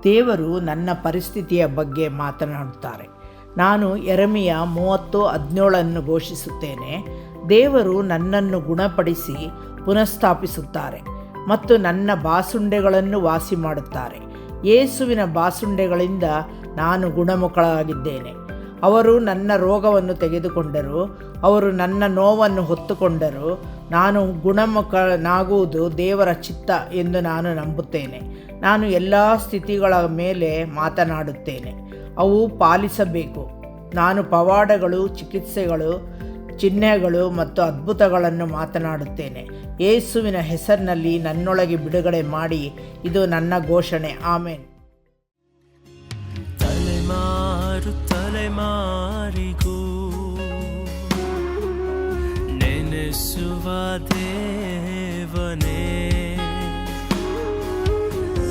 ದೇವರು ನನ್ನ ಪರಿಸ್ಥಿತಿಯ ಬಗ್ಗೆ ಮಾತನಾಡುತ್ತಾರೆ. ನಾನು ಯೆರೆಮೀಯ 30:17 ಘೋಷಿಸುತ್ತೇನೆ. ದೇವರು ನನ್ನನ್ನು ಗುಣಪಡಿಸಿ ಪುನಃಸ್ಥಾಪಿಸುತ್ತಾರೆ ಮತ್ತು ನನ್ನ ಬಾಸುಂಡೆಗಳನ್ನು ವಾಸಿ ಮಾಡುತ್ತಾರೆ. ಯೇಸುವಿನ ಬಾಸುಂಡೆಗಳಿಂದ ನಾನು ಗುಣಮುಖಳಾಗಿದ್ದೇನೆ. ಅವರು ನನ್ನ ರೋಗವನ್ನು ತೆಗೆದುಕೊಂಡರು, ಅವರು ನನ್ನ ನೋವನ್ನು ಹೊತ್ತುಕೊಂಡರು. ನಾನು ಗುಣಮುಖನಾಗುವುದು ದೇವರ ಚಿತ್ತ ಎಂದು ನಾನು ನಂಬುತ್ತೇನೆ. ನಾನು ಎಲ್ಲ ಸ್ಥಿತಿಗಳ ಮೇಲೆ ಮಾತನಾಡುತ್ತೇನೆ, ಅವು ಪಾಲಿಸಬೇಕು. ನಾನು ಪವಾಡಗಳು, ಚಿಕಿತ್ಸೆಗಳು, ಚಿಹ್ನೆಗಳು ಮತ್ತು ಅದ್ಭುತಗಳನ್ನು ಮಾತನಾಡುತ್ತೇನೆ. ಯೇಸುವಿನ ಹೆಸರಿನಲ್ಲಿ ನನ್ನೊಳಗೆ ಬಿಡುಗಡೆ ಮಾಡಿ, ಇದು ನನ್ನ ಘೋಷಣೆ. ಆಮೆನ್. ತಲೆಮಾರಿಗೂ ನೆನೆಸುವ ದೇವನೇ,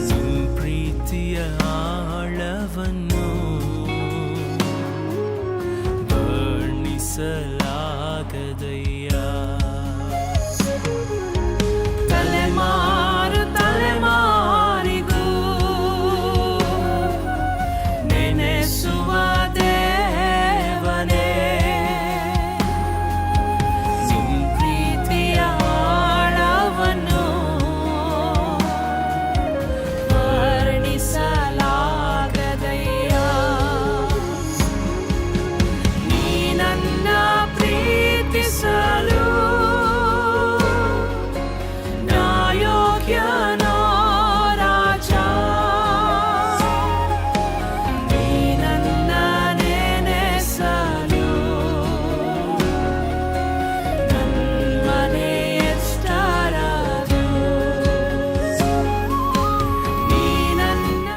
ನಿನ್ ಪ್ರೀತಿಯ ಆಳವನ್ನು ವರ್ಣಿಸಲಾಗದಯ್ಯ. ತಲೆಮಾರಿಗೂ ನೆನೆಸುವ ದೇವನೇ, ನಿನ್ ಪ್ರೀತಿಯ ಆಳವನ್ನು ವರ್ಣಿಸಲಾಗದಯ್ಯ. ನೀ ನನ್ನ ಪ್ರೀತಿಸಲು ಯೋಗ್ಯನೋ ರಾಜ, ನೀ ನನ್ನ ನೆನೆಸಲು ನನ್ಮನೆ ಎಷ್ಟರದು. ನೀ ನನ್ನ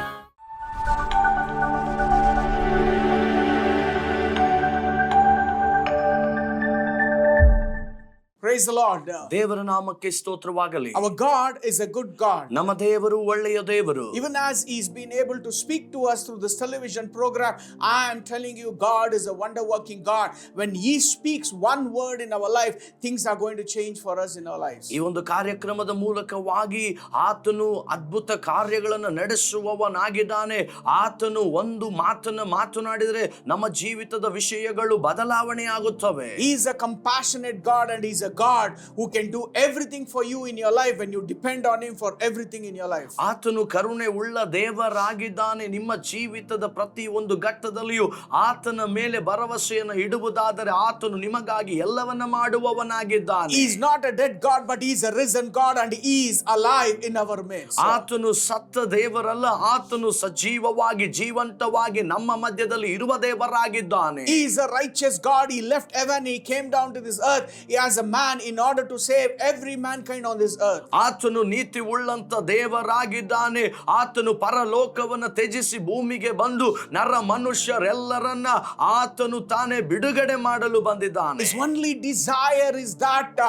Praise the Lord. ದೇವರ ನಾಮಕ್ಕೆ ಸ್ತೋತ್ರವಾಗಲಿ. Our God is a good God. ನಮ್ಮ ದೇವರು ಒಳ್ಳೆಯ ದೇವರು. Even as He's been able to speak to us through this television program, I am telling you, God is a wonder-working God. When He speaks one word in our life, things are going to change for us in our lives. ಈ ಒಂದು ಕಾರ್ಯಕ್ರಮದ ಮೂಲಕವಾಗಿ ಆತನು ಅದ್ಭುತ ಕಾರ್ಯಗಳನ್ನು ನಡೆಸುವವನಾಗಿದ್ದಾನೆ. ಆತನು ಒಂದು ಮಾತನ್ನು ಮಾತನಾಡಿದರೆ ನಮ್ಮ ಜೀವಿತದ ವಿಷಯಗಳು ಬದಲಾವಣೆ ಆಗುತ್ತವೆ. He is a compassionate God, and He's a God who can do everything for you in your life when you depend on Him for everything in your life. ಆತನು ಕರುಣೆ ಉಳ್ಳ ದೇವರಾಗಿದ್ದಾನೆ. ನಿಮ್ಮ ಜೀವಿತದ ಪ್ರತಿ ಒಂದು ಘಟ್ಟದಲ್ಲಿಯೂ ಆತನ ಮೇಲೆ ಭರವಸೆಯನ್ನು ಇಡುವುದಾದರೆ ಆತನು ನಿಮಗಾಗಿ ಎಲ್ಲವನ್ನ ಮಾಡುವವನಾಗಿದ್ದಾನೆ. He is not a dead God, but He is a risen God, and He is alive in our midst. ಆತನು ಸತ್ತ ದೇವರಲ್ಲ, ಆತನು ಸಜೀವವಾಗಿ ಜೀವಂತವಾಗಿ ನಮ್ಮ ಮಧ್ಯದಲ್ಲಿ ಇರುವ ದೇವರಾಗಿದ್ದಾನೆ. He is a righteous God. He left heaven, He came down to this earth as a man in order to save every mankind on this earth. ಆತನು ನೀತಿ ಉಳ್ಳಂತ ದೇವರಾಗಿದ್ದಾನೆ. ಆತನು ಪರಲೋಕವನ್ನು ತ್ಯಜಿಸಿ ಭೂಮಿಗೆ ಬಂದು ನರ ಮನುಷ್ಯರೆಲ್ಲರನ್ನ ಆತನು ತಾನೇ ಬಿಡುಗಡೆ ಮಾಡಲು ಬಂದಿದ್ದಾನೆ. His only desire is that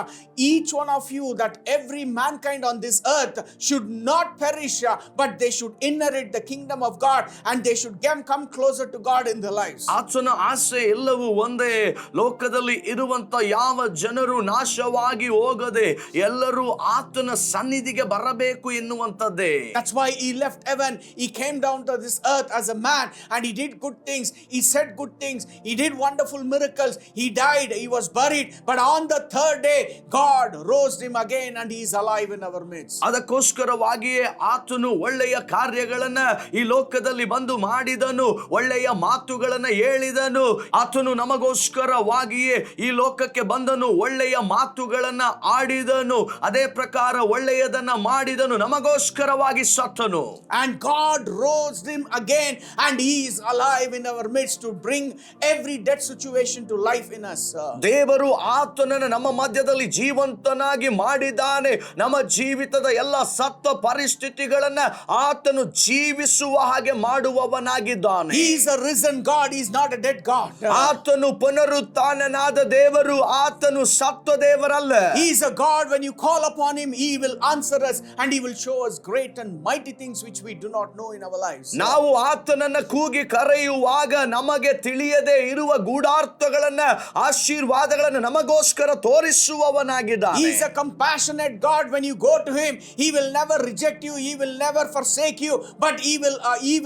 each one of you, that every mankind on this earth should not perish, but they should inherit the kingdom of God, and they should come closer to God in their lives. ಆತನ ಆಸೆ ಎಲ್ಲವೂ ಒಂದೇ. ಲೋಕದಲ್ಲಿ ಇರುವಂತ ಯಾವ ಜನರು ನಾಶವಾಗಿ ಹೋಗದೆ ಎಲ್ಲರೂ ಆತನ ಸನ್ನಿಧಿಗೆ ಬರಬೇಕು ಎನ್ನುವಂತದ್ದೇ. That's why He left heaven. He came down to this earth as a man, and He did good things. He said good things. He did wonderful miracles. He died. He was buried. But on the third day, God rose Him again, and He is alive in our midst. ಅದಕ್ಕೋಸ್ಕರವಾಗಿಯೇ ಆತನು ಒಳ್ಳೆಯ ಕಾರ್ಯಗಳನ್ನ ಈ ಲೋಕದಲ್ಲಿ ಬಂದು ಮಾಡಿದನು, ಒಳ್ಳೆಯ ಮಾತುಗಳನ್ನ ಹೇಳಿದನು. ಆತನು ನಮಗೋಸ್ಕರವಾಗಿಯೇ ಈ ಲೋಕಕ್ಕೆ ಬಂದನು, ಒಳ್ಳೆಯ ಮಾತುಗಳನ್ನ ಆಡಿದನು, ಅದೇ ಪ್ರಕಾರ ಒಳ್ಳೆಯದನ್ನ ಮಾಡಿದನು, ನಮಗೋಸ್ಕರವಾಗಿ ಸತ್ತನು. And God rose Him again, and He is alive in our midst to bring every dead situation to life in us. ದೇವರು ಆತನನ್ನು ನಮ್ಮ ಮಧ್ಯದಲ್ಲಿ ಜೀವಂತನಾಗಿ ಮಾಡಿದ್ದಾನೆ. ನಮ್ಮ ಜೀವಿತದ ಎಲ್ಲ ಸತ್ತ ಪರಿಸ್ಥಿತಿಗಳನ್ನ ಆತನು ಜೀವಿಸುವ ಹಾಗೆ ಮಾಡುವವನಾಗಿದ್ದಾನೆ. He is a risen God. He is not a dead God. ಆತನು ಪುನರುತ್ಥಾನನಾದ ದೇವರು, ಆತನು ಸತ್ತ ದೇವರು ದೇವರಲ್ಲ. He is a God, when you call upon him, he will answer us and he will show us great and mighty things which we do not know in our lives. ನಾವು ಆತನನ್ನ ಕೂಗಿ ಕರೆಯುವಾಗ ನಮಗೆ ತಿಳಿಯದೆ ಇರುವ ಗೂಢಾರ್ಥಗಳನ್ನ, ಆಶೀರ್ವಾದಗಳನ್ನ ನಮಗೋಸ್ಕರ ತೋರಿಸುವವನಾಗಿದ್ದಾನೆ. He is a compassionate God. When you go to him, he will never reject you, he will never forsake you, but he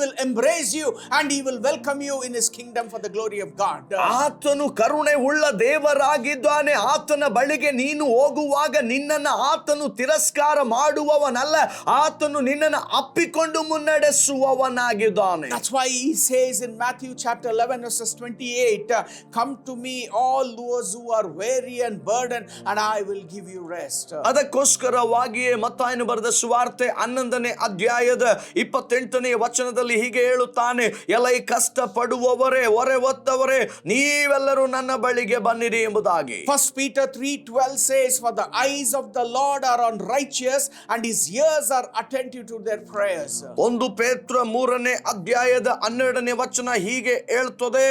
will embrace you and he will welcome you in his kingdom for the glory of God. ಆತನು ಕರುಣೆ ಉಳ್ಳ ದೇವರಾಗಿದ್ದಾನೆ. ಆತನ ಬಳಿಗೆ ನೀನು ಹೋಗುವಾಗ ನಿನ್ನನ್ನು ಆತನು ತಿರಸ್ಕಾರ ಮಾಡುವವನಲ್ಲ, ಆತನು ನಿನ್ನನ್ನು ಅಪ್ಪಿಕೊಂಡು ಮುನ್ನಡೆಸುವವನಾಗಿದ್ದಾನೆ. That's why he says in Matthew chapter 11 verses 28, come to me all those who are weary and burdened and I will give you rest. ಅದಕ್ಕೋಸ್ಕರವಾಗಿಯೇ ಮತ್ತಾಯನು ಬರೆದ ಸುವಾರ್ತೆ 11ನೇ ಅಧ್ಯಾಯದ 28ನೇ ವಚನದಲ್ಲಿ ಹೀಗೆ ಹೇಳುತ್ತಾನೆ, ಎಲೈ ಕಷ್ಟ ಪಡುವವರೇ, ಹೊರೆ ಹೊತ್ತವರೇ, ನೀವೆಲ್ಲರೂ ನನ್ನ ಬಳಿಗೆ ಬನ್ನಿರಿ ಎಂಬುದಾಗಿ. 1 Peter 3:12 says, for the eyes of the Lord are on righteous and his ears are attentive to their prayers. 1 ಪೇತ್ರ 3ನೇ ಅಧ್ಯಾಯದ 12ನೇ ವಚನ ಹೀಗೆ ಹೇಳ್ತದೆ,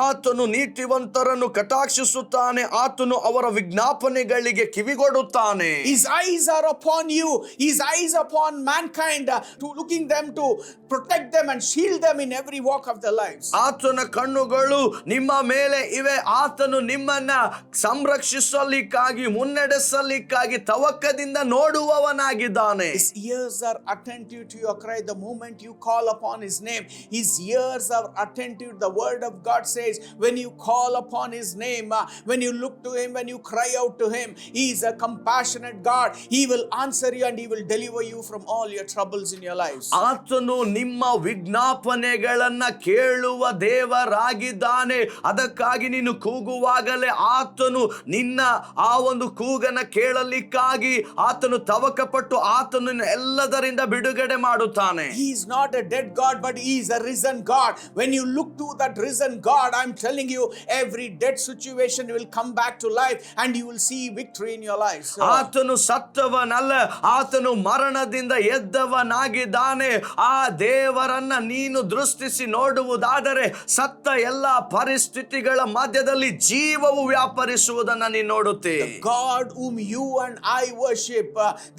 ಆತನು ನೀತಿವಂತರನ್ನು ಕಟಾಕ್ಷಿಸುತ್ತಾನೆ, ಆತನು ಅವರ ವಿಜ್ಞಾಪನೆಗಳಿಗೆ ಕಿವಿಗೊಡುತ್ತಾನೆ. His eyes are upon you, his eyes upon mankind, to looking them to protect them and shield them in every walk of their lives. ಆತನ ಕಣ್ಣುಗಳು ನಿಮ್ಮ ಮೇಲೆ ಇವೆ, ಆತನು ನಿಮ್ಮನ್ನ ಸಂರಕ್ಷಿಸಲಿಕ್ಕಾಗಿ, ಮುನ್ನಡೆಸಲಿಕ್ಕಾಗಿ ತವಕದಿಂದ ನೋಡುವವನಾಗಿದ್ದಾನೆ. His ears are attentive to your cry the moment you call upon his name. His ears are attentive. The word of God says, when you call upon his name, when you look to him, when you cry out to him, he is a compassionate God. He will answer you and he will deliver you from all your troubles in your lives. ಆತನು ನಿಮ್ಮ ವಿಜ್ಞಾಪನೆಗಳನ್ನ ಕೇಳುವ ದೇವರಾಗಿದ್ದಾನೆ. ಅದಕ್ಕಾಗಿ ನೀನು ಕೂಗುವಾಗಲೇ ಆತನು ನಿನ್ನ ಆ ಒಂದು ಕೂಗನ ಕೇಳಲಿಕ್ಕಾಗಿ ಆತನು ತವಕಪಟ್ಟು ಆತನು ಎಲ್ಲದರಿಂದ ಬಿಡುಗಡೆ ಮಾಡುತ್ತಾನೆ. He is not a dead God, but he is a risen God. When you look to that risen God, I'm telling you, every dead situation will come back to life and you will see victory in your lives. ಆತನು ಸತ್ತವನಲ್ಲ, ಆತನು ಮರಣದಿಂದ ಎದ್ದವನಾಗಿದ್ದಾನೆ. ಆ ದೇವರನ್ನ ನೀನು ದೃಷ್ಟಿಸಿ ನೋಡುವುದಾದರೆ ಸತ್ತ ಎಲ್ಲ ಪರಿಸ್ಥಿತಿಗಳ ಮಧ್ಯದಲ್ಲಿ ಜೀವವು ವ್ಯಾಪರಿಸುವುದನ್ನ ನೀನು ನೋಡುತ್ತೆ. The God whom you and I worship,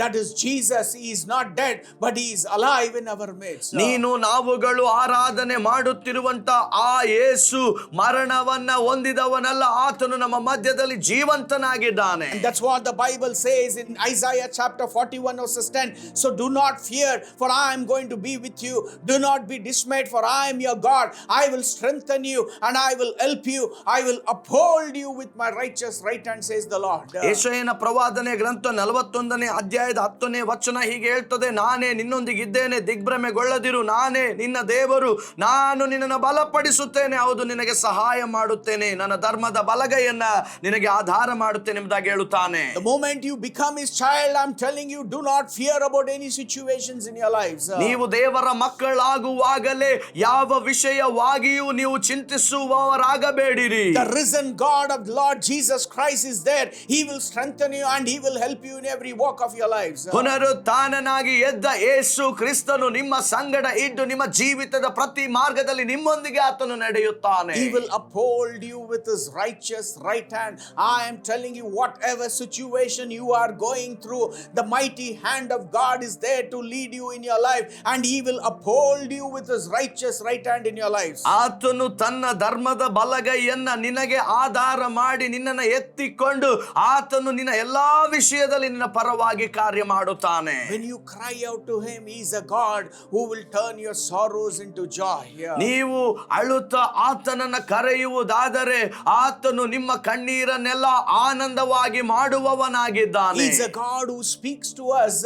that is Jesus. He is not dead, but he is alive in our midst. ನೀನು ನಾವುಗಳು ಆರಾಧನೆ ಮಾಡುತ್ತಿರುವಂತ ಆ ಯೇಸು ಮರಣವನ್ನ ಹೊಂದಿದವನಲ್ಲ, ಆತನು ನಮ್ಮ ಮಧ್ಯದಲ್ಲಿ ಜೀವಂತನಾಗಿದ್ದಾನೆ. And that's what the Bible says in Isaiah chapter 41 verses 10. So do not fear, for I am going to be with you. Do not be dismayed, for I am your God. I will strengthen you and I will help you. I will uphold you with my righteous right hand, says the Lord. ಯೆಶಾಯನ ಪ್ರವಾದನೆ ಗ್ರಂಥ 41ನೇ ಅಧ್ಯಾಯದ 10ನೇ ವಚನ ಹೀಗೆ ಹೇಳ್ತದೆ, ನಾನೇ ನಿನ್ನೊಂದಿಗಿದ್ದೇನೆ, ದಿಗ್ಭ್ರಮೆಗೊಳ್ಳದಿರು, ನಾನೇ ನಿನ್ನ ದೇವರು, ನಾನು ನಿನ್ನನ್ನು ಬಲಪಡಿಸುತ್ತೇನೆ, ಹೌದು ನಿನಗೆ ಸಹಾಯ ಮಾಡುತ್ತೇನೆ, ನನ್ನ ಧರ್ಮದ ಬಲಗೈಯನ್ನ ನಿನಗೆ ಆಧಾರ ಮಾಡುತ್ತೇನೆ ಎಂಬುದಾಗಿ ಹೇಳುತ್ತಾನೆ. The moment you become his child, I'm telling you, do not fear about any situations in your lives. ನೀವು ದೇವರ ಮಕ್ಕಳಾಗುವಾಗಲೇ ಯಾವ ವಿಷಯವಾಗಿಯೂ ನೀವು ಚಿಂತಿಸುವವರಾಗಬೇಡಿರಿ. The risen God of the Lord Jesus Christ is there. He will strengthen you and he will help you in every walk of your lives. ಪುನರುತ್ಥಾನನಾಗಿ ಎದ್ದ ಯೇಸು ಕ್ರಿಸ್ತನು ನಿಮ್ಮ ಸಂಗಡ ಇದ್ದು ನಿಮ್ಮ ಜೀವಿತದ ಪ್ರತಿ ಮಾರ್ಗದಲ್ಲಿ ನಿಮ್ಮೊಂದಿಗೆ ಆತನು ನಡೆಯುತ್ತಾನೆ. He will uphold you with his righteous right hand. I am telling you, whatever situation you are going through, the mighty hand of God is there to lead you in your life and he will uphold you with his righteous right hand in your lives. ಆತನು ತನ್ನ ಧರ್ಮದ ಬಲಗೈಯನ್ನ ನಿನಗೆ ಆಧಾರ ಮಾಡಿ ನಿನ್ನನ್ನು ಎತ್ತಿಕೊಂಡು ಆತನು ನಿನ್ನ ಎಲ್ಲಾ ವಿಷಯದಲ್ಲಿ ನಿನ್ನ ಪರವಾಗಿ ಕಾರ್ಯ ಮಾಡುತ್ತಾನೆ. When you cry out to him, he is a God who will turn your sorrows into joy. ನೀವು ಅಳುತ್ತಾ ಆತನನ್ನ ಕರೆಯುವುದಾದರೆ ಆತನು ನಿಮ್ಮ ಕಣ್ಣೀರನ್ನೆಲ್ಲ ಆನಂದವಾಗಿ ಮಾಡುವವನಾಗಿದ್ದಾನೆ. He is a God who speaks to us.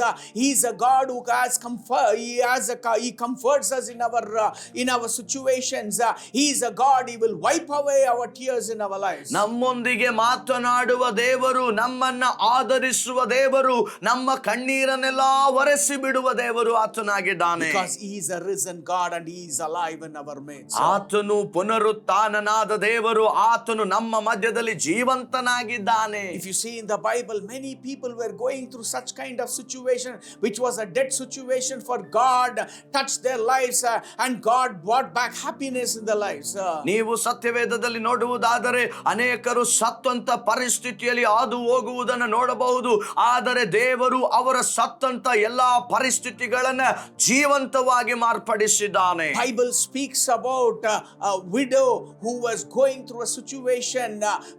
He is a God who has comfort. He comforts us in our situations. He is a God. He will wipe away our tears in our lives. ನಮ್ಮೊಂದಿಗೆ ಮಾತನಾಡುವ ದೇವರು, ನಮ್ಮನ್ನ ಆದರಿಸುವ ದೇವರು, ನಮ್ಮ ಕಣ್ಣೀರನ್ನೆಲ್ಲ ಒರೆಸಿ ಬಿಡುವ ದೇವರು ಆತನಾಗಿದ್ದಾನೆ. Because he is a risen God and he is alive in our midst. ಆತನು ಪುನರುತ್ಥಾನನಾದ ದೇವರು, ಆತನು ನಮ್ಮ ಮಧ್ಯದಲ್ಲಿ ಜೀವಂತನಾಗಿದ್ದಾನೆ. If you see in the Bible, many people were going through such kind of situation which was a dead situation for God touched their lives and God brought back happiness in their lives. ನೀವು ಸತ್ಯವೇದದಲ್ಲಿ ನೋಡುವುದಾದರೆ ಅನೇಕರು ಸತ್ತಂತ ಪರಿಸ್ಥಿತಿ ಪರಿಸ್ಥಿತಿಯಲ್ಲಿ ಹಾದು ಹೋಗುವುದನ್ನು ನೋಡಬಹುದು. ಆದರೆ ದೇವರು ಅವರ ಸತ್ತಂತ ಎಲ್ಲಾ ಪರಿಸ್ಥಿತಿಗಳನ್ನ ಜೀವಂತವಾಗಿ ಮಾರ್ಪಡಿಸಿದ್ದಾನೆ. Bible speaks about a widow who was going through a situation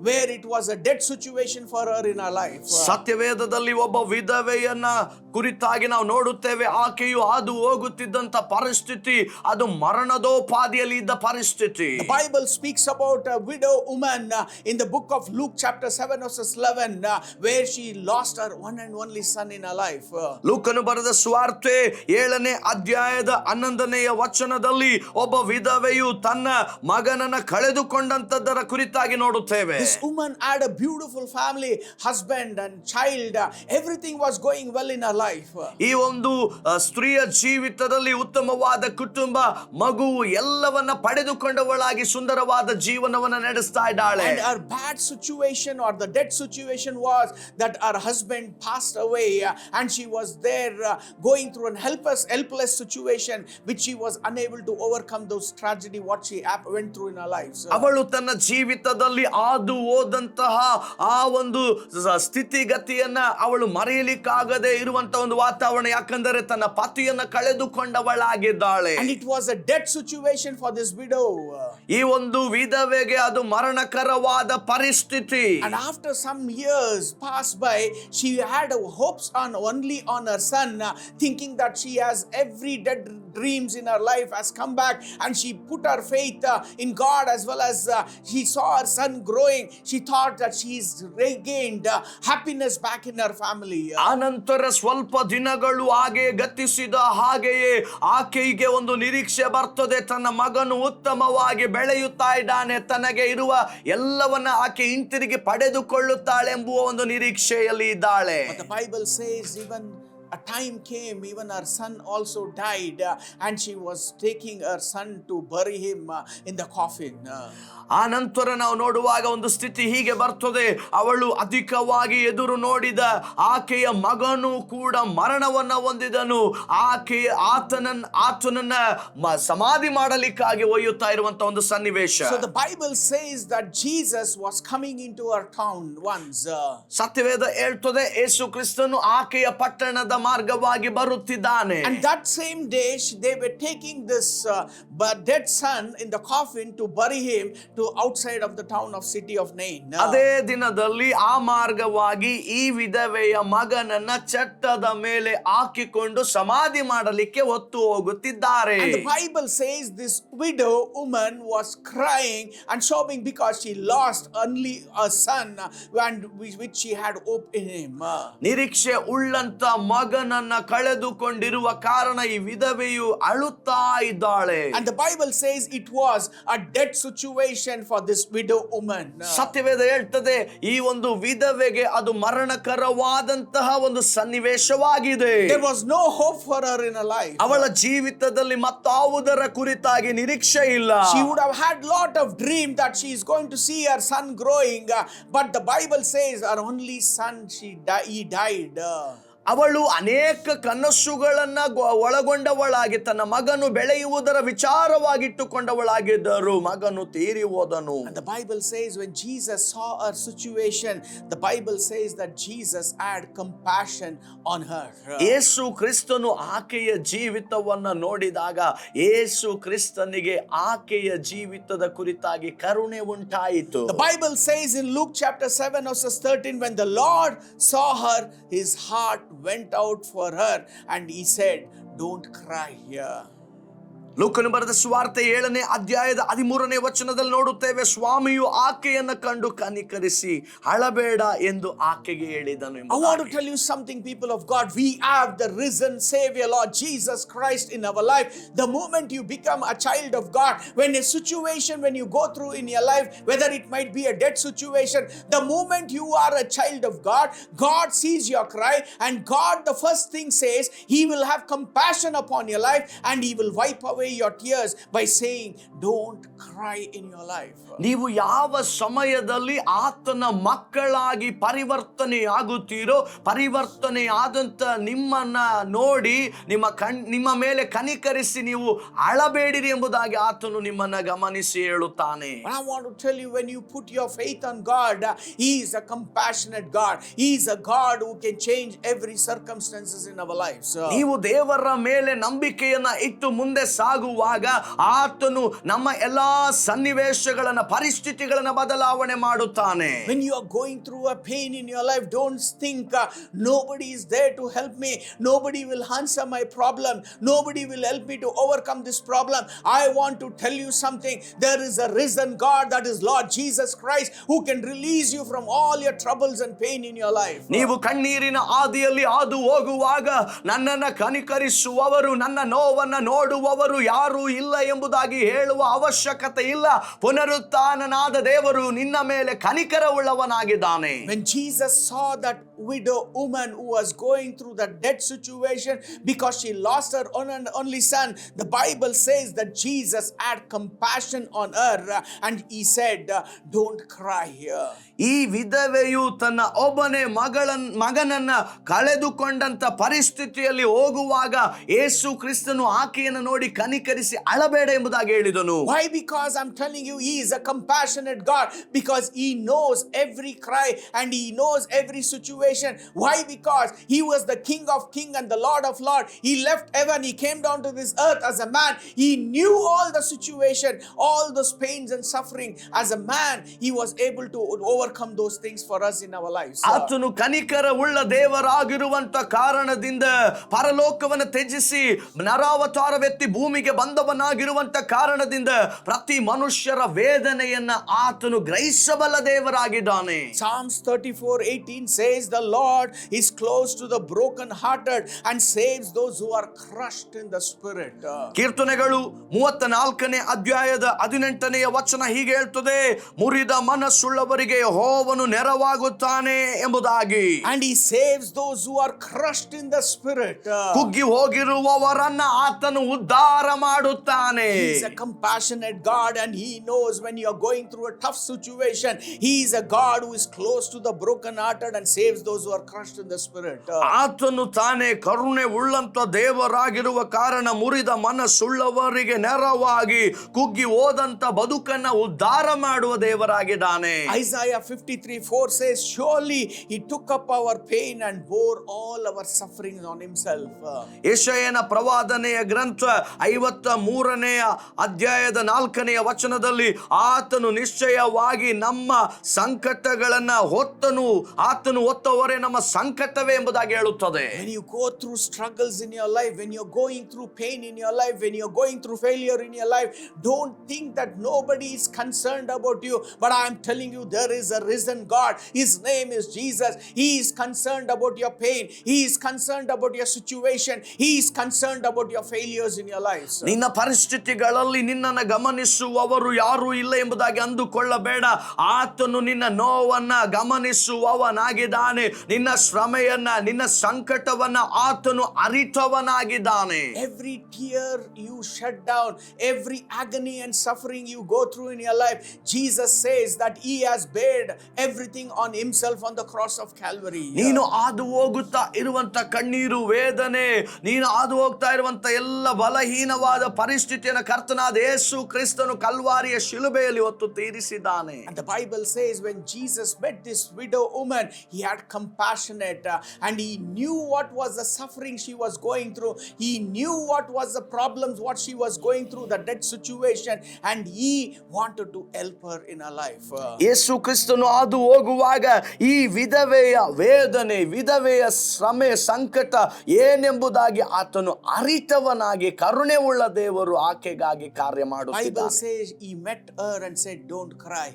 where it was a dead situation for her in her life. ಸತ್ಯವೇದದಲ್ಲಿ ಒಬ್ಬ ವಿಧವೆಯನ್ನ ಕುರಿತಾಗಿ ನಾವು ನೋಡುತ್ತೇವೆ. ಆಕೆಯು ಹಾದು ಹೋಗುತ್ತಿದ್ದಂತ ಪರಿಸ್ಥಿತಿ ಅದು ಮರಣದೋಪಾದಿಯಲ್ಲಿ ಇದ್ದ ಪರಿಸ್ಥಿತಿ. The Bible speaks about a widow woman in the book of Luke chapter 7 verses 11 where she lost her one and only son in her life. ಲೂಕನು ಬರೆದ ಸುವಾರ್ತೆ 7ನೇ ಅಧ್ಯಾಯದ 11ನೇ ವಚನದಲ್ಲಿ ಒಬ್ಬ ವಿಧವೆಯು ತನ್ನ ಮಗನನ್ನ ಕಳೆದುಕೊಂಡಂತದ್ದರ ಕುರಿತಾಗಿ ನೋಡುತ್ತೇವೆ. This woman had a beautiful family, husband and child. Everything was going well in her life. ಈ ಒಂದು ಸ್ತ್ರೀಯ ಜೀವಿತದಲ್ಲಿ ಉತ್ತಮವಾದ ಕುಟುಂಬ, ಮಗು ಎಲ್ಲವನ್ನ ಪಡೆದುಕೊಂಡವಳಾಗಿ ಸುಂದರವಾದ ಜೀವನವನ್ನ ನಡೆಸ್ತಾ ಇದ್ದಾಳೆ. And her bad situation or the dead situation was that her husband passed away and she was there going through an helpless situation which she was unable to overcome those tragedy what she went through in her life. ಅವಳು ತನ್ನ ಜೀವಿತದಲ್ಲಿ ಹಾದು ಹೋದಂತಹ ಆ ಒಂದು ಸ್ಥಿತಿಗತಿಯನ್ನ ಅವಳು ಮರೆಯಲಿಕ್ಕಾಗದೆ ಇರುವಂತಹ ಒಂದು ವಾತಾವರಣ. ಯಾಕಂದರೆ ತನ್ನ ಪತಿಯನ್ನ ಕಳೆದುಕೊಂಡವಳಾಗಿದ್ದಾಳೆ. And it was a dead situation for this widow. ಈ ಒಂದು ವಿಧವೆಗೆ ಅದು ಮರಣಕರವಾದ ಪರಿಸ್ಥಿತಿ. And after some years passed by, she had hopes only on her son, thinking that she has every dead dreams in her life has come back, and she put her faith in God as well as she saw her son growing. She thought that she's regained happiness back in her family. ಆನಂತರ ಸ್ವಲ್ಪ ದಿನಗಳು ಹಾಗೆ ಗತಿಸಿದ ಹಾಗೆಯೇ ಆಕೆಗೆ ಒಂದು ನಿರೀಕ್ಷೆ ಬರ್ತದೆ. ತನ್ನ ಮಗನು ಉತ್ತಮವಾಗಿ ಬೆಳೆಯುತ್ತಾ ಇದ್ದಾನೆ, ತನಗೆ ಇರುವ ಎಲ್ಲವನ್ನ ಆಕೆ ಹಿಂತಿರುಗಿ ಪಡೆದುಕೊಳ್ಳುತ್ತಾಳೆ ಎಂಬುವ ಒಂದು ನಿರೀಕ್ಷೆಯಲ್ಲಿ ಇದ್ದಾಳೆ. But the Bible says even a time came, even her son also died, and she was taking her son to bury him in the coffin. ಆ ನಂತರ ನಾವು ನೋಡುವಾಗ ಒಂದು ಸ್ಥಿತಿ ಹೀಗೆ ಬರ್ತದೆ. ಅವಳು ಅಧಿಕವಾಗಿ ಎದುರು ನೋಡಿದ ಆಕೆಯ ಮಗನು ಕೂಡ ಮರಣವನ್ನ ಹೊಂದಿದನು. ಆತನನ್ನ ಸಮಾಧಿ ಮಾಡಲಿಕ್ಕಾಗಿ ಒಯ್ಯುತ್ತಾ ಇರುವಂತ ಒಂದು ಸನ್ನಿವೇಶ. So the Bible says that Jesus was coming into our town once. ಸತ್ಯವೇದ ಹೇಳ್ತದೆ ಯೇಸು ಕ್ರಿಸ್ತನು ಆಕೆಯ ಪಟ್ಟಣದ ಮಾರ್ಗವಾಗಿ ಬರುತ್ತಿದ್ದಾನೆ. And that same day they were taking this dead son in the coffin to bury him to outside of the town of city of Nain. ಅದೇ ದಿನದಲ್ಲಿ ಆ ಮಾರ್ಗವಾಗಿ ಈ ವಿಧವೆಯ ಮಗನನ್ನ ಚಟ್ಟದ ಮೇಲೆ ಹಾಕಿಕೊಂಡು ಸಮಾಧಿ ಮಾಡಲಿಕ್ಕೆ ಹೊತ್ತು ಹೋಗುತ್ತಿದ್ದಾರೆ. And the Bible says this widow woman was crying and sobbing because she lost only a son and which she had hope in him. ನಿರೀಕ್ಷೆ ಉಳ್ಳಂತ ಮಗನನ್ನ ಕಳೆದುಕೊಂಡಿರುವ ಕಾರಣ ಈ ವಿಧವೆಯು ಅಳುತ್ತಾ ಇದ್ದಾಳೆ. And the Bible says it was a dead situation for this widow woman. ಸತ್ಯವೇದ ಹೇಳ್ತದೆ ಈ ಒಂದು ವಿಧವೆಗೆ ಅದು ಮರಣಕರವಾದಂತಹ ಒಂದು ಸನ್ನಿವೇಶವಾಗಿದೆ. There was no hope for her in her life. ಅವಳ ಜೀವಿತದಲ್ಲಿ ಮತ್ತಾವುದರ ಕುರಿತಾಗಿ ನಿರೀಕ್ಷೆ ಇಲ್ಲ. She would have had lot of dream that she is going to see her son growing, but the Bible says her only son he died. ಅವಳು ಅನೇಕ ಕನಸುಗಳನ್ನ ಒಳಗೊಂಡವಳಾಗಿ ತನ್ನ ಮಗನು ಬೆಳೆಯುವುದರ ವಿಚಾರವಾಗಿಟ್ಟುಕೊಂಡವಳಾಗಿದ್ದರು. ಮಗನು ತೀರಿ ಹೋದನು. And the Bible says when Jesus saw her situation, the Bible says that Jesus had compassion on her. ಯೇಸು ಕ್ರಿಸ್ತನು ಆಕೆಯ ಜೀವಿತವನ್ನ ನೋಡಿದಾಗ ಯೇಸು ಕ್ರಿಸ್ತನಿಗೆ ಆಕೆಯ ಜೀವಿತದ ಕುರಿತಾಗಿ ಕರುಣೆ ಉಂಟಾಯಿತು. The Bible says in Luke chapter 7 verses 13, when the Lord saw her, his heart went out for her and he said, don't cry here. ಲೂಕನು ಬರೆದ ಸುವಾರ್ತೆ 7ನೇ ಅಧ್ಯಾಯದ 13ನೇ ವಚನದಲ್ಲಿ ನೋಡುತ್ತೇವೆ, ಸ್ವಾಮಿಯು ಆಕೆಯನ್ನು ಕಂಡು ಕನಿಕರಿಸಿ ಅಳಬೇಡ ಎಂದು ಆಕೆಗೆ ಹೇಳಿದನು. I want to tell you something, people of God. We have the risen Savior, Lord Jesus Christ, in our life. The moment you become a child of God, when a situation, when you go through in your life, whether it might be a dead situation, the moment you are a child of God, God sees your cry, and God, the first thing says, He will have compassion upon your life and He will wipe away away your tears by saying, don't cry in your life. ನೀವು ಯಾವ ಸಮಯದಲ್ಲಿ ಆತನ ಮಕ್ಕಳಾಗಿ ಪರಿವರ್ತನೆ ಆಗುತ್ತೀರೋ, ಪರಿವರ್ತನೆ ಆದಂತ ನಿಮ್ಮನ್ನ ನೋಡಿ ನಿಮ್ಮ ಮೇಲೆ ಕನಿಕರಿಸಿ ನೀವು ಅಳಬೇಡಿರಿ ಎಂಬುದಾಗಿ ಆತನು ನಿಮ್ಮನ್ನ ಗಮನಿಸಿ ಹೇಳುತ್ತಾನೆ. I want to tell you, when you put your faith on God, He is a compassionate God. He is a God who can change every circumstances in our lives. ನೀವು ದೇವರ ಮೇಲೆ ನಂಬಿಕೆಯನ್ನ ಇಟ್ಟು ಮುಂದೆ ಸಾಗುವಾಗ ಆತನು ನಮ್ಮ ಎಲ್ಲಾ ಸನ್ನಿವೇಶಗಳನ್ನ, ಪರಿಸ್ಥಿತಿಗಳನ್ನ ಬದಲಾವಣೆ ಮಾಡುತ್ತಾನೆ. When you are going through a pain in your life, don't think nobody is there to help me, nobody will answer my problem, nobody will help me to overcome this problem. I want to tell you something. There is a risen God, that is Lord Jesus Christ, who can release you from all your troubles and pain in your life. ನೀವು ಕಣ್ಣೀರಿನ ಹಾದಿಯಲ್ಲಿ ಹಾದು ಹೋಗುವಾಗ ನನ್ನನ್ನ ಕನಿಕರಿಸುವವರು, ನನ್ನ ನೋವನ್ನ ನೋಡುವವರು ಯಾರೂ ಇಲ್ಲ ಎಂಬುದಾಗಿ ಹೇಳುವ ಅವಶ್ಯಕತೆ ಇಲ್ಲ. ಪುನರುತ್ಥಾನನಾದ ದೇವರು ನಿನ್ನ ಮೇಲೆ ಕನಿಕರವುಳ್ಳವನಾಗಿದ್ದಾನೆ. When Jesus saw that widow woman who was going through the death situation because she lost her only son, the Bible says that Jesus had compassion on her and he said, don't cry here. ಈ ವಿಧವೆಯು ತನ್ನ ಒಬ್ಬನೇ ಮಗನನ್ನ ಕಳೆದುಕೊಂಡಂತ ಪರಿಸ್ಥಿತಿಯಲ್ಲಿ ಹೋಗುವಾಗ ಯೇಸು ಕ್ರಿಸ್ತನು ಆಕೆಯನ್ನು ನೋಡಿ ಕನಿಕರಿಸಿ ಅಳಬೇಡ ಎಂಬುದಾಗಿ ಹೇಳಿದನು. Why? Because I'm telling you, He is a compassionate God, because He knows every cry and He knows every situation. Why? Because He was the King of Kings and the Lord of Lords. He left heaven, He came down to this earth as a man. He knew all the situation, all those pains and suffering. As a man, He was able to overcome those things for us in our lives. ಆತನು ಕನಿಕರ ಉಳ್ಳ ದೇವರಾಗಿರುವಂತ ಕಾರಣದಿಂದ ಪರಲೋಕವನ್ನು ತ್ಯಜಿಸಿ ನರಾವತಾರವೆತ್ತಿ ಭೂಮಿಗೆ ಬಂದವನಾಗಿರುವಂತ ಕಾರಣದಿಂದ ಪ್ರತಿ ಮನುಷ್ಯರ ವೇದನೆಯನ್ನ ಆತನು ಗ್ರಹಿಸಬಲ್ಲ ದೇವರಾಗಿದ್ದಾನೆ. Psalms 34:18 says, the Lord is close to the broken hearted and saves those who are crushed in the spirit. ಕೀರ್ತನೆಗಳು 34ನೇ ಅಧ್ಯಾಯದ 18ನೇ ವಚನ ಹೀಗೆ ಹೇಳ್ತದೆ, ಮುರಿದ ಮನಸ್ಸುಳ್ಳವರಿಗೆ ಯೆಹೋವನು ನೆರವಾಗುತ್ತಾನೆ ಎಂಬುದಾಗಿ. And He saves those who are crushed in the spirit. ಕುಗ್ಗಿ ಹೋಗಿರುವವರನ್ನ ಆತನು ಉದ್ಧಾರ ಮಾಡುತ್ತಾನೆ. He is a compassionate God and He knows when you are going through a tough situation. He is a God who is close to the broken hearted and saves those who are crushed in the spirit. ಆತನು ತಾನೇ ಕರುಣೆ ಉಳ್ಳಂತ ದೇವರಾಗಿರುವ ಕಾರಣ ಮುರಿದ ಮನಸ್ಸುಳ್ಳವರಿಗೆ ನೆರವಾಗಿ ಕುಗ್ಗಿ ಹೋದಂತ ಬದುಕನ್ನ ಉದ್ಧಾರ ಮಾಡುವ ದೇವರಾಗಿದ್ದಾನೆ. Isaiah 53:4 says, surely He took up our pain and bore all our sufferings on Himself. ಯೆಶಾಯನ ಪ್ರವಾದನೆಯ ಗ್ರಂಥ 53ನೇ ಅಧ್ಯಾಯದ 4ನೇ ವಚನದಲ್ಲಿ ಆತನು ನಿಶ್ಚಯವಾಗಿ ನಮ್ಮ ಸಂಕಟಗಳನ್ನ ಆತನು ಹೊತ್ತವರೇ ನಮ್ಮ ಸಂಕಟವೇ ಎಂಬುದಾಗಿ ಹೇಳುತ್ತದೆ. When you go through struggles in your life, when you're going through pain in your life, when you're going through failure in your life, don't think that nobody is concerned about you. But I am telling you, there is a risen God. His name is Jesus. He is concerned about your pain. He is concerned about your situation. He is concerned about your failures in your life. ನಿನ್ನ ಪರಿಸ್ಥಿತಿಗಳಲ್ಲಿ ನಿನ್ನನ್ನು ಗಮನಿಸುವವರು ಯಾರೂ ಇಲ್ಲ ಎಂಬುದಾಗಿ ಅಂದುಕೊಳ್ಳಬೇಡ. ಆತನು ನಿನ್ನ ನೋವನ್ನ ಗಮನಿಸುವವನಾಗಿದ್ದಾನೆ. ನಿನ್ನ ಶ್ರಮೆಯನ್ನ, ನಿನ್ನ ಸಂಕಟವನ್ನ ಆತನು ಅರಿತವನಾಗಿದ್ದಾನೆ. Every tear you shed down, every agony and suffering you go through in your life, Jesus says that He has bared everything on Himself on the cross of Calvary. ನೀನು ಹಾದು ಹೋಗುತ್ತಾ ಇರುವಂತ ಕಣ್ಣೀರು, ವೇದನೆ, ನೀನು ಹಾದು ಹೋಗ್ತಾ ಇರುವಂತ ಎಲ್ಲ ಬಲಹೀನವಾದ ಪರಿಸ್ಥಿತಿಯನ್ನು ಕರ್ತನಾದ ಯೇಸು ಕ್ರಿಸ್ತನು ಕಲ್ವಾರಿಯ ಶಿಲುಬೆಯಲ್ಲಿ ಹೊತ್ತು ತೀರಿಸಿದ್ದಾನೆ. And the Bible says when Jesus met this widow woman, He had compassionate and He knew what was the suffering she was going through. He knew what was the problems, what she was going through, the death situation, and He wanted to help her in her life. ಯೇಸು ಕ್ರಿಸ್ತನು ಹಾದು ಹೋಗುವಾಗ ಈ ವಿಧವೆಯ ವೇದನೆ, ವಿಧವೆಯ ಶ್ರಮೆ, ಸಂಕಟ ಏನೆಂಬುದಾಗಿ ಆತನು ಅರಿತವನಾಗಿ ಕರುಣೆ ಉಳ್ಳ ದೇವರು ಆಕೆಗಾಗಿ ಕಾರ್ಯ ಮಾಡುತ್ತಿದ್ದಾನೆ. Bible says He met her and said, don't cry.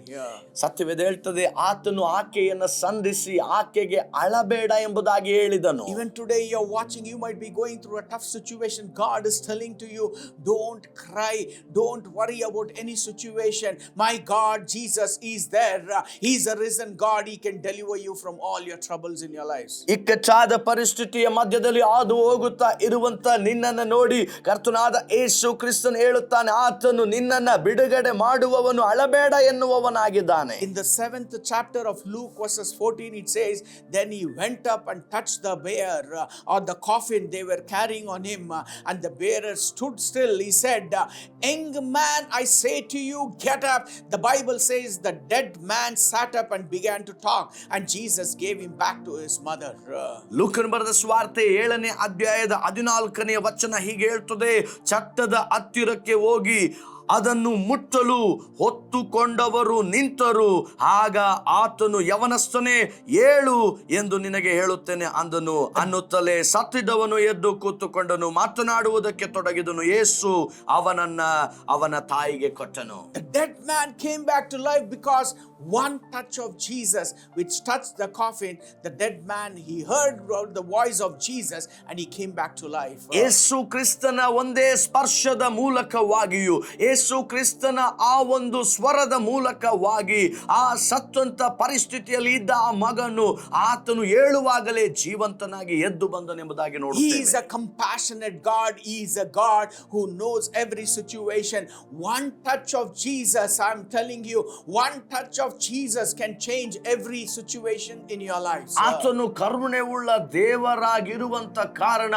ಸತ್ಯವೇದ ಹೇಳ್ತದೆ ಆತನು ಆಕೆಯನ್ನು ಸಂಧಿಸಿ ಆಕೆಗೆ ಅಳಬೇಡ ಎಂಬುದಾಗಿ ಹೇಳಿದನು. Even today you're watching, you might be going through a tough situation. God is telling to you, don't cry, don't worry about any situation. My God Jesus is there. He's a risen God. He can deliver you from all your troubles in your lives. ಇಕ್ಕಟ್ಟಾದ ಪರಿಸ್ಥಿತಿಯ ಮಧ್ಯದಲ್ಲಿ ಹಾದು ಹೋಗುತ್ತಾ ಇರುವಂತ ನಿನ್ನನ್ನು ನೋಡಿ ಕರ್ತನಾದ ಯೇಸು ಕ್ರಿಸ್ತನು ಹೇಳುತ್ತಾನೆ, ಆತನು ನಿನ್ನನ್ನು ಬಿಡುಗಡೆ ಮಾಡುವವನು, ಅಳಬೇಡ ಎನ್ನುವವನಾಗಿದ್ದಾನೆ. In the 7th chapter of Luke verses 14 it says, then he went up and touched the bier or the coffin they were carrying on him, and the bearer stood still. He said, young man, I say to you, get up. The Bible says the dead man sat up and began to talk, and Jesus gave him back to his mother. ಲೂಕನ ಬರೆದ ಸುವಾರ್ತೆ 7ನೇ ಅಧ್ಯಾಯದ 14ನೇ ವಚನ ಹೀಗೆ ಹೇಳ್ತದೆ, ಚಟ್ಟದ ಹತ್ತಿರಕ್ಕೆ ಹೋಗಿ ಅದನ್ನು ಮುಟ್ಟಲು ಹೊತ್ತುಕೊಂಡವರು ನಿಂತರು. ಆಗ ಆತನು, ಯವನಸ್ಥನೇ ಏಳು ಎಂದು ನಿನಗೆ ಹೇಳುತ್ತೇನೆ ಅಂದನು. ಅನ್ನುತ್ತಲೇ ಸತ್ತಿದ್ದವನು ಎದ್ದು ಕೂತುಕೊಂಡನು, ಮಾತನಾಡುವುದಕ್ಕೆ ತೊಡಗಿದನು. ಯೇಸು ಅವನ ತಾಯಿಗೆ ಕೊಟ್ಟನು. The dead man came back to life because one touch of Jesus which touched the coffin. The dead man, he heard the voice of Jesus and he came back to life. ಯೇಸು ಕ್ರಿಸ್ತನ ಒಂದೇ ಸ್ಪರ್ಶದ ಮೂಲಕವಾಗಿಯೂ, ಯೇಸು ಕ್ರಿಸ್ತನ ಆ ಒಂದು ಸ್ವರದ ಮೂಲಕವಾಗಿ ಆ ಸತ್ತಂತ ಪರಿಸ್ಥಿತಿಯಲ್ಲಿ ಇದ್ದ ಆ ಮಗನು ಆತನು ಹೇಳುವಾಗಲೇ ಜೀವಂತನಾಗಿ ಎದ್ದು ಬಂದನೆಂಬುದಾಗಿ ನೋಡುತ್ತೇವೆ. He is a compassionate God. He is a God who knows every situation. One touch of Jesus, I'm telling you, one touch of Jesus can change every situation in your life. ಆತನು ಕರುಣೆ ಉಳ್ಳ ದೇವರಾಗಿರುವಂತ ಕಾರಣ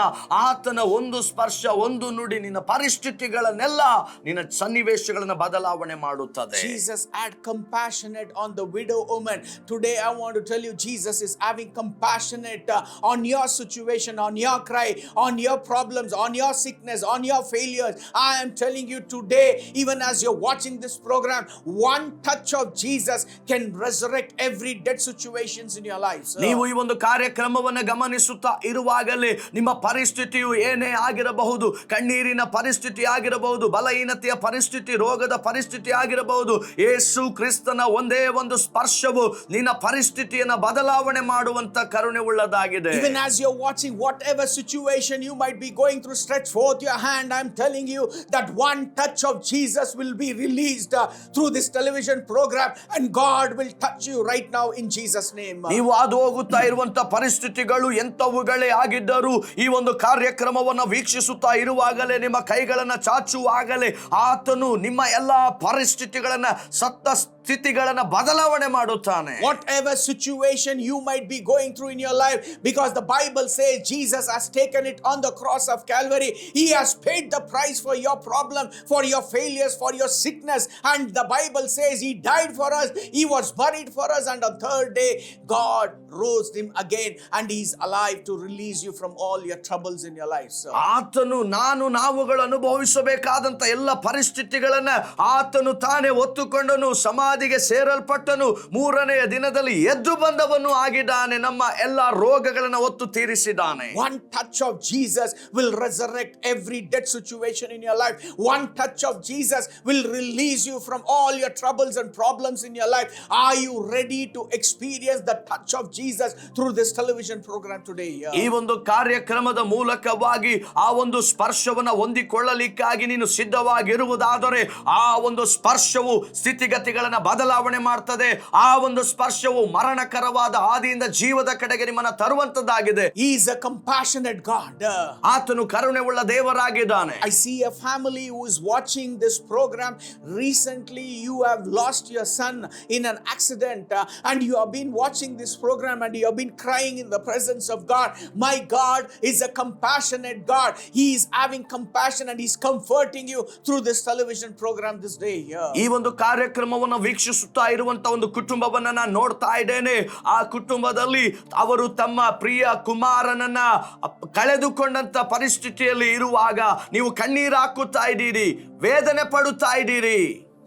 ಆತನ ಒಂದು ಸ್ಪರ್ಶ, ಒಂದು ನುಡಿ ನಿನ್ನ ಪರಿಸ್ಥಿತಿಗಳನ್ನೆಲ್ಲ, ನಿನ್ನ ಸನ್ನಿವೇಶಗಳನ್ನು ಬದಲಾವಣೆ ಮಾಡುತ್ತದೆ. Jesus had compassionate on the widow woman. Today I want to tell you, Jesus is having compassionate on your situation, on your cry, on your problems, on your sickness, on your failures. I am telling you today, even as you're watching this program, one touch of Jesus can resurrect every dead situations in your life. ನೀವು ಈ ಒಂದು ಕಾರ್ಯಕ್ರಮವನ್ನು ಗಮನಿಸುತ್ತಾ ಇರುವಾಗಲೇ ನಿಮ್ಮ ಪರಿಸ್ಥಿತಿಯು ಏನೇ ಆಗಿರಬಹುದು, ಕಣ್ಣೀರಿನ ಪರಿಸ್ಥಿತಿ ಆಗಿರಬಹುದು, ಬಲಹೀನತೆಯ ಪರಿಸ್ಥಿತಿ, ರೋಗದ ಪರಿಸ್ಥಿತಿ ಆಗಿರಬಹುದು, ಯೇಸು ಕ್ರಿಸ್ತನ ಒಂದೇ ಒಂದು ಸ್ಪರ್ಶವು ನಿನ್ನ ಪರಿಸ್ಥಿತಿಯನ್ನು ಬದಲಾವಣೆ ಮಾಡುವಂತ ಕರುಣೆ ಉಳ್ಳದಾಗಿದೆ. Even as you're watching, whatever situation you might be going through, stretch forth your hand. I'm telling you that one touch of Jesus will be released through this television program, and God will touch you right now in Jesus' name. ನೀವು ಅದು ಹೋಗುತ್ತಾ ಇರುವಂತ ಪರಿಸ್ಥಿತಿಗಳು ಎಂತವುಗಳೇ ಆಗಿದ್ದರೂ, ಈ ಒಂದು ಕಾರ್ಯಕ್ರಮವನ್ನು ವೀಕ್ಷಿಸುತ್ತಾ ಇರುವಾಗಲೇ, ನಿಮ್ಮ ಕೈಗಳನ್ನು ಚಾಚುವಾಗಲೇ ಆತನು ನಿಮ್ಮ ಎಲ್ಲಾ ಪರಿಸ್ಥಿತಿಗಳನ್ನ, ಸತ್ತ ಸ್ಥಿತಿಗಳನ್ನ ಬದಲಾವಣೆ ಮಾಡುತ್ತಾನೆ. Whatever situation you might be going through in your life, because the Bible says Jesus has taken it on the cross of Calvary. He has paid the price for your problem, for your failures, for your sickness, and the Bible says he died for us, he was buried for us, and on third day God rose him again, and he's alive to release you from all your troubles in your life. ಆತನು ನಾವುಗಳು ಅನುಭವಿಸಬೇಕಾದಂತ ಎಲ್ಲ ಪರಿಸ್ಥಿತಿಗಳನ್ನ ಆತನು ತಾನೇ ಹೊತ್ತುಕೊಂಡನು, ಸಮಾಧಿಗೆ ಸೇರಲ್ಪಟ್ಟನು, ಮೂರನೆಯ ದಿನದಲ್ಲಿ ಎದ್ದು ಬಂದವನು ಆಗಿದ್ದಾನೆ, ನಮ್ಮ ಎಲ್ಲ ರೋಗಗಳನ್ನು ಹೊತ್ತು ತೀರಿಸಿದ್ದಾನೆ. One touch of Jesus will resurrect every dead situation in your life. One touch of Jesus will release you from all your troubles and problems in your life. Are you ready to experience the touch of Jesus through this television program today? ಈ ಒಂದು ಕಾರ್ಯಕ್ರಮದ ಮೂಲಕವಾಗಿ ಆ ಒಂದು ಸ್ಪರ್ಶವನ್ನು ಹೊಂದಿಕೊಳ್ಳಲಿಕ್ಕಾಗಿ ನೀನು ಸಿದ್ಧವಾಗಿರುವುದಾದರೆ, ಆ ಒಂದು ಸ್ಪರ್ಶವು ಸ್ಥಿತಿಗತಿಗಳನ್ನ ಬದಲಾವಣೆ ಮಾಡ್ತದೆ. ಆ ಒಂದು ಸ್ಪರ್ಶವು ಮರಣಕರವಾದ ಆದಿಯಿಂದ ಜೀವದ ಕಡೆಗೆ ನಿಮ್ಮನ್ನ ತರುವಂತದ್ದಾಗಿದೆ. He is a compassionate God. ಆತನು ಕರುಣೆ ಉಳ್ಳ ದೇವರಾಗಿದ್ದಾನೆ. I see a family who is watching this program. Recently you have lost your son in an accident, and you have been watching this program and you have been crying in the presence of God. My God is a compassionate God. He is having compassion and he's comforting you through this television program this day. ಈ ಒಂದು ಕಾರ್ಯಕ್ರಮವನ್ನು ವೀಕ್ಷಿಸುತ್ತಾ ಇರುವಂತ ಒಂದು ಕುಟುಂಬವನ್ನ ನಾನು ನೋಡ್ತಾ ಇದ್ದೇನೆ. ಆ ಕುಟುಂಬದಲ್ಲಿ ಅವರು ತಮ್ಮ ಪ್ರಿಯ ಕುಮಾರನನ್ನ ಕಳೆದುಕೊಂಡಂತ ಪರಿಸ್ಥಿತಿಯಲ್ಲಿ ಇರುವಾಗ ನೀವು ಕಣ್ಣೀರು ಹಾಕುತ್ತಾ ಇದ್ದೀರಿ, ವೇದನೆ ಪಡುತ್ತಾ ಇದ್ದೀರಿ.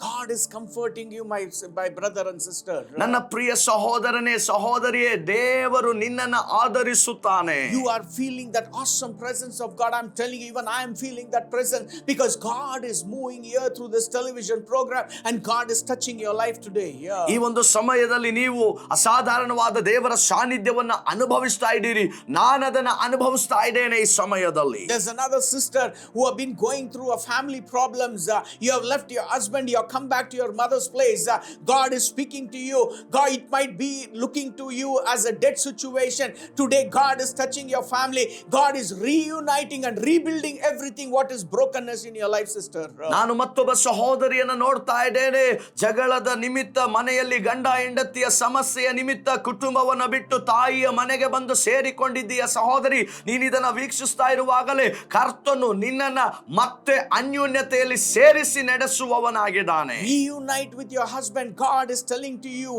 God is comforting you, my brother and sister. ನನ್ನ ಪ್ರಿಯ ಸಹೋದರನೇ, ಸಹೋದರಿಯೇ, ದೇವರು ನಿನ್ನನ್ನು ಆದರಿಸುತ್ತಾನೆ. You are feeling that awesome presence of God. I'm telling you, even I am feeling that presence, because God is moving here through this television program and God is touching your life today. ಈ ಒಂದು ಸಮಯದಲ್ಲಿ ನೀವು ಅಸಾಧಾರಣವಾದ ದೇವರ ಸಾನ್ನಿಧ್ಯವನ್ನು ಅನುಭವಿಸ್ತಾ ಇದ್ದೀರಿ. ನಾನು ಅದನ್ನು ಅನುಭವಿಸ್ತಾ ಇದ್ದೇನೆ ಈ ಸಮಯದಲ್ಲಿ. There's another sister who have been going through a family problems. You have left your husband, you're come back to your mother's place. God is speaking to you. God, it might be looking to you as a dead situation. Today, God is touching your family. God is reuniting and rebuilding everything what is brokenness in your life, sister. ನಾನು ಮತ್ತೊಬ್ಬ ಸಹೋದರಿಯನ್ನು ನೋಡ್ತಾ ಇದ್ದೇನೆ. ಜಗಳದ ನಿಮಿತ್ತ ಮನೆಯಲ್ಲಿ ಗಂಡ ಹೆಂಡತಿಯ ಸಮಸ್ಯೆಯ ನಿಮಿತ್ತ ಕುಟುಂಬವನ್ನು ಬಿಟ್ಟು ತಾಯಿಯ ಮನೆಗೆ ಬಂದು ಸೇರಿಕೊಂಡಿದ್ದೀಯ ಸಹೋದರಿ. ನೀನು ಇದನ್ನ ವೀಕ್ಷಿಸ್ತಾ ಇರುವಾಗಲೇ ಕರ್ತನು ನಿನ್ನನ್ನ ಮತ್ತೆ ಅನ್ಯೋನ್ಯತೆಯಲ್ಲಿ ಸೇರಿಸಿ ನಡೆಸುವವನಾಗಿದ್ದಾನೆ. Reunite with your husband. God is telling to you,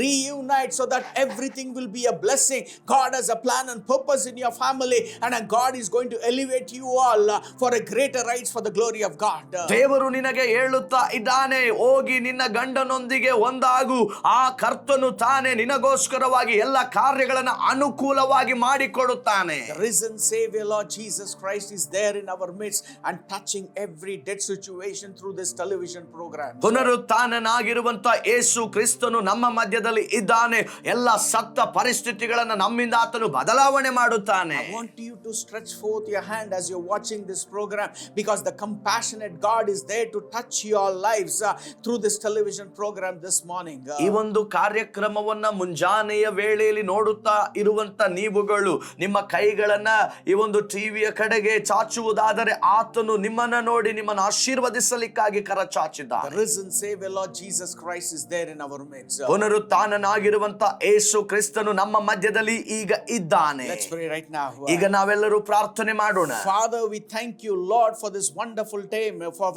reunite so that everything will be a blessing. God has a plan and purpose in your family, and God is going to elevate you all for a greater heights for the glory of God. ದೇವರು ನಿನಗೆ ಹೇಳುತ್ತಾ ಇದ್ದಾನೆ, ಹೋಗಿ ನಿನ್ನ ಗಂಡನೊಂದಿಗೆ ಒಂದಾಗು. ಆ ಕರ್ತನು ತಾನೇ ನಿನಗೋಸ್ಕರವಾಗಿ ಎಲ್ಲ ಕಾರ್ಯಗಳನ್ನು ಅನುಕೂಲವಾಗಿ ಮಾಡಿಕೊಡುತ್ತಾನೆ. The risen Savior Lord Jesus Christ is there in our midst and touching every dead situation through this television program. ಪುನರುತ್ಥಾನನಾಗಿರುವಂತ ಯೇಸು ಕ್ರಿಸ್ತನು ನಮ್ಮ ಮಧ್ಯದಲ್ಲಿ ಇದ್ದಾನೆ. ಎಲ್ಲ ಸತ್ತ ಪರಿಸ್ಥಿತಿಗಳನ್ನು ನಮ್ಮಿಂದ ಆತನು ಬದಲಾವಣೆ ಮಾಡುತ್ತಾನೆ. I want you to stretch forth your hand as you're watching this program, because the compassionate God is there to touch your lives through this television program this morning. ಈ ಒಂದು ಕಾರ್ಯಕ್ರಮವನ್ನ ಮುಂಜಾನೆಯ ವೇಳೆಯಲ್ಲಿ ನೋಡುತ್ತಾ ಇರುವಂತ ನೀವುಗಳು ನಿಮ್ಮ ಕೈಗಳನ್ನ ಈ ಒಂದು ಟಿವಿಯ ಕಡೆಗೆ ಚಾಚುವುದಾದರೆ ಆತನು ನಿಮ್ಮನ್ನ ನೋಡಿ ನಿಮ್ಮನ್ನು ಆಶೀರ್ವದಿಸಲಿಕ್ಕಾಗಿ ಕರ ಚಾಚಿದ್ದಾನೆ. The risen Savior Lord Jesus Christ is there in our midst. ಪುನರುತ್ಥಾನನಾಗಿರುವಂತ ಯೇಸು ಕ್ರಿಸ್ತನು ನಮ್ಮ ಮಧ್ಯದಲ್ಲಿ ಈಗ ಇದ್ದಾನೆ. Let's pray right now. ಈಗ ನಾವೆಲ್ಲರೂ ಪ್ರಾರ್ಥನೆ ಮಾಡೋಣ. Father, we thank you, Lord, for this wonderful time, for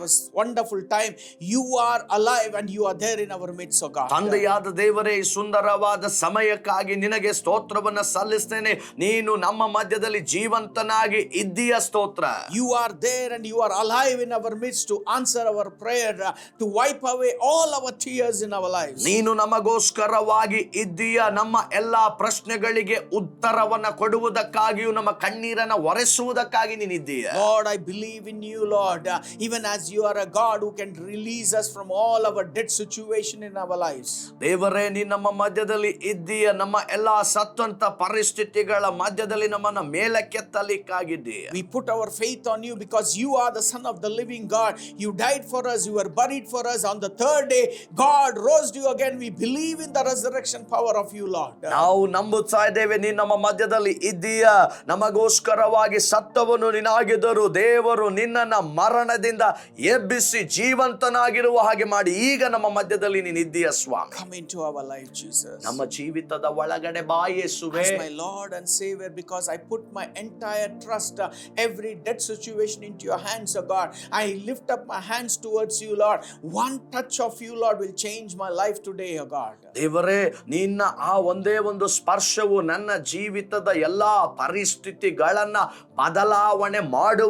this wonderful time. You are alive and you are there in our midst, oh God. ತಂದೆಯಾದ ದೇವರೇ, ಈ ಸುಂದರವಾದ ಸಮಯಕ್ಕಾಗಿ ನಿನಗೆ ಸ್ತೋತ್ರವನ್ನ ಸಲ್ಲಿಸ್ತೇನೆ. ನೀನು ನಮ್ಮ ಮಧ್ಯದಲ್ಲಿ ಜೀವಂತನಾಗಿ ಇದ್ದೀಯ, ಸ್ತೋತ್ರ. You are there and you are alive in our midst to answer our prayer, to wipe away all our tears in our lives. ನೀನು ನಮಗೋಸ್ಕರವಾಗಿ ಇದ್ದೀಯ. ನಮ್ಮ ಎಲ್ಲಾ ಪ್ರಶ್ನೆಗಳಿಗೆ ಉತ್ತರವನ್ನ ಕೊಡುವುದಕ್ಕಾಗಿಯೂ ನಮ್ಮ ಕಣ್ಣೀರನ್ನ ಒರೆಸುವುದಕ್ಕಾಗಿ ನೀನಿದ್ದೀಯ. Lord, I believe in you, Lord, even as you are a God who can release us from all our dead situation in our lives. ದೇವರೇ, ನೀನು ನಮ್ಮ ಮಧ್ಯದಲ್ಲಿ ಇದ್ದೀಯ. ನಮ್ಮ ಎಲ್ಲಾ ಸತ್ತಂತ ಪರಿಸ್ಥಿತಿಗಳ ಮಧ್ಯದಲ್ಲಿ ನಮ್ಮನ್ನ ಮೇಲಕ್ಕೆತ್ತಲಿಕ್ಕಾಗಿದ್ದೀಯ. We put our faith on you because you are the Son of the living God. You died for us, you were buried for us. On the third day, God rose you again. We believe in the resurrection power of you, Lord. ನಾವು ನಂಬುತ್ತಾ ಇದ್ದೇವೆ, ನೀನು ನಮ್ಮ ಮಧ್ಯದಲ್ಲಿ ಇದ್ದೀಯ. ನಮಗೋಸ್ಕರವಾಗಿ ಸತ್ತವನು ನೀನಾಗಿದ್ದರು ದೇವರು ನಿನ್ನನ್ನ ಮರಣದಿಂದ ಎಬ್ಬಿಸಿ ಜೀವಂತನಾಗಿರುವ ಹಾಗೆ ಮಾಡಿ ಈಗ ನಮ್ಮ ಮಧ್ಯದಲ್ಲಿ ನೀನು ಇದ್ದೀಯ ಸ್ವಾಮಿ. Come into our life, Jesus. ನಮ್ಮ ಜೀವಿತದ ಒಳಗಡೆ ಬಾ ಯೇಸುವೇ. As my Lord and Savior, because I put my entire trust, every dead situation into your hands, oh God. I lift up my hands towards you, Lord. One touch of you, Lord, will change my life today, oh God. ದೇವರೇ, ನಿನ್ನ ಆ ಒಂದೇ ಒಂದು ಸ್ಪರ್ಶವು ನನ್ನ ಜೀವಿತದ ಎಲ್ಲಾ ಪರಿಸ್ಥಿತಿಗಳನ್ನ ಬದಲಾವಣೆ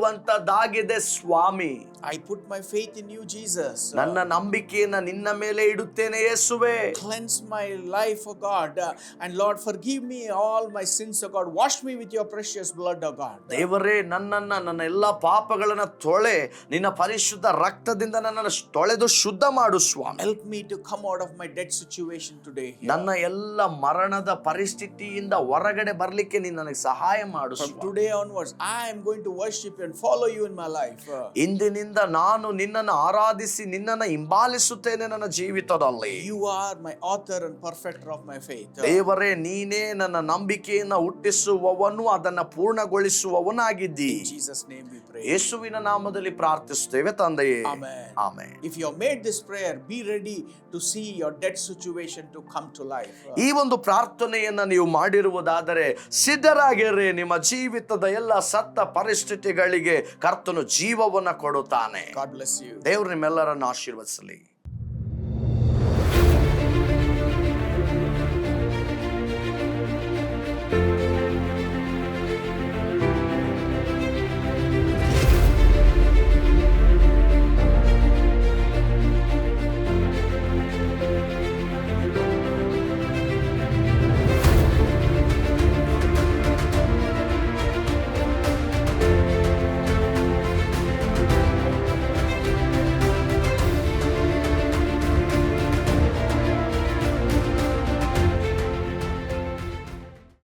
ಮಾಡುವಂತದ್ದಾಗಿದೆ ಸ್ವಾಮಿ. I put my faith in you, Jesus. ನನ್ನ ನಂಬಿಕೆಯನ್ನ ನಿನ್ನ ಮೇಲೆ ಇಡುತ್ತೇನೆ ಯೇಸುವೇ. Cleanse my life, oh God, and Lord, forgive me all my sins, oh God. Wash me with your precious blood, oh God. ದೇವರೇ, ನನ್ನ ಎಲ್ಲ ಪಾಪಗಳನ್ನ ತೊಳೆ, ನಿನ್ನ ಪರಿಶುದ್ಧ ರಕ್ತದಿಂದ ನನ್ನನ್ನು ತೊಳೆದು ಶುದ್ಧ ಮಾಡು ಸ್ವಾಮಿ. Help me to come out of my dead situation today. ನನ್ನ ಎಲ್ಲ ಮರಣದ ಪರಿಸ್ಥಿತಿಯಿಂದ ಹೊರಗಡೆ ಬರ್ಲಿಕ್ಕೆ ನೀನು ನನಗೆ ಸಹಾಯ ಮಾಡು From Swami. today onwards, I am going to worship you and follow you in my life. ಇಂದಿನಿಂದ ನಾನು ನಿನ್ನನ್ನು ಆರಾಧಿಸಿ ನಿನ್ನನ್ನು ಹಿಂಬಾಲಿಸುತ್ತೇನೆ ನನ್ನ ಜೀವಿತದಲ್ಲಿ. You are my author and perfecter of my faith. ದೇವರೇ, ನೀನೇ ನನ್ನ ನಂಬಿಕೆಯನ್ನು ಹುಟ್ಟಿಸುವವನು, ಅದನ್ನ ಪೂರ್ಣಗೊಳಿಸುವವನಾಗಿದ್ದಿ. In Jesus' name we pray. ಯೇಸುವಿನ ನಾಮದಲ್ಲಿ ಪ್ರಾರ್ಥಿಸುತ್ತೇವೆ ತಂದೆಯೇ. Amen. Amen. If you have made this prayer, be ready to see your dead situation to come to life. ಈ ಒಂದು ಪ್ರಾರ್ಥನೆಯನ್ನ ನೀವು ಮಾಡಿರುವುದಾದರೆ ಸಿದ್ಧರಾಗಿರ್ರಿ. ನಿಮ್ಮ ಜೀವಿತದ ಎಲ್ಲ ಸತ್ತ ಪರಿಸ್ಥಿತಿಗಳಿಗೆ ಕರ್ತನು ಜೀವವನ್ನ ಕೊಡುತ್ತಾನೆ. God bless you. ದೇವರು ನಿಮ್ಮೆಲ್ಲರನ್ನು ಆಶೀರ್ವದಿಸಲಿ.